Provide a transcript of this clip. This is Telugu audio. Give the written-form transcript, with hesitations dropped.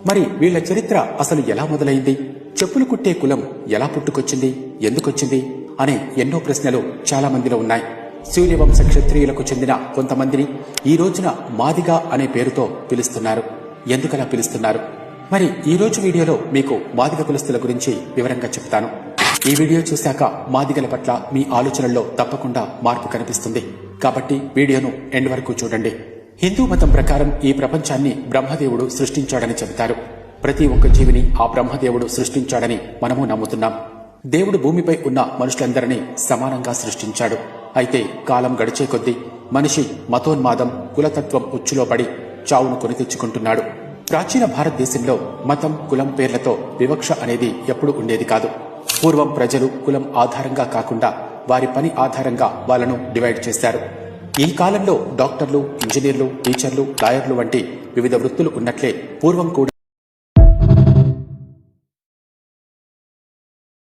మరి వీళ్ల చరిత్ర అసలు ఎలా మొదలైంది? చెప్పులు కుట్టే కులం ఎలా పుట్టుకొచ్చింది, ఎందుకొచ్చింది అనే ఎన్నో ప్రశ్నలు చాలా మందిలో ఉన్నాయి. సూర్యవంశ క్షత్రియులకు చెందిన కొంతమందిని ఈ రోజున మాదిగ అనే పేరుతో పిలుస్తున్నారు. ఎందుకలా పిలుస్తున్నారు? మరి ఈ రోజు వీడియోలో మీకు మాదిగ కులస్తుల గురించి వివరంగా చెప్తాను. ఈ వీడియో చూశాక మాదిగల పట్ల మీ ఆలోచనల్లో తప్పకుండా మార్పు కనిపిస్తుంది. కాబట్టి వీడియోను ఎండ్ వరకు చూడండి. హిందూ మతం ప్రకారం ఈ ప్రపంచాన్ని బ్రహ్మదేవుడు సృష్టించాడని చెబుతారు. ప్రతి ఒక్క జీవిని ఆ బ్రహ్మదేవుడు సృష్టించాడని మనము నమ్ముతున్నాం. దేవుడు భూమిపై ఉన్న మనుషులందరినీ సమానంగా సృష్టించాడు. అయితే కాలం గడిచే కొద్దీ మనిషి మతోన్మాదం, కులతత్వం ఉచ్చులో పడి చావును కొని తెచ్చుకుంటున్నాడు. ప్రాచీన భారతదేశంలో మతం, కులం పేర్లతో వివక్ష అనేది ఎప్పుడూ ఉండేది కాదు. పూర్వం ప్రజలు కులం ఆధారంగా కాకుండా వారి పని ఆధారంగా వాళ్ళను డివైడ్ చేశారు. ఈ కాలంలో డాక్టర్లు, ఇంజనీర్లు, టీచర్లు, లాయర్లు వంటి వివిధ వృత్తులు ఉన్నట్లే పూర్వం కూడా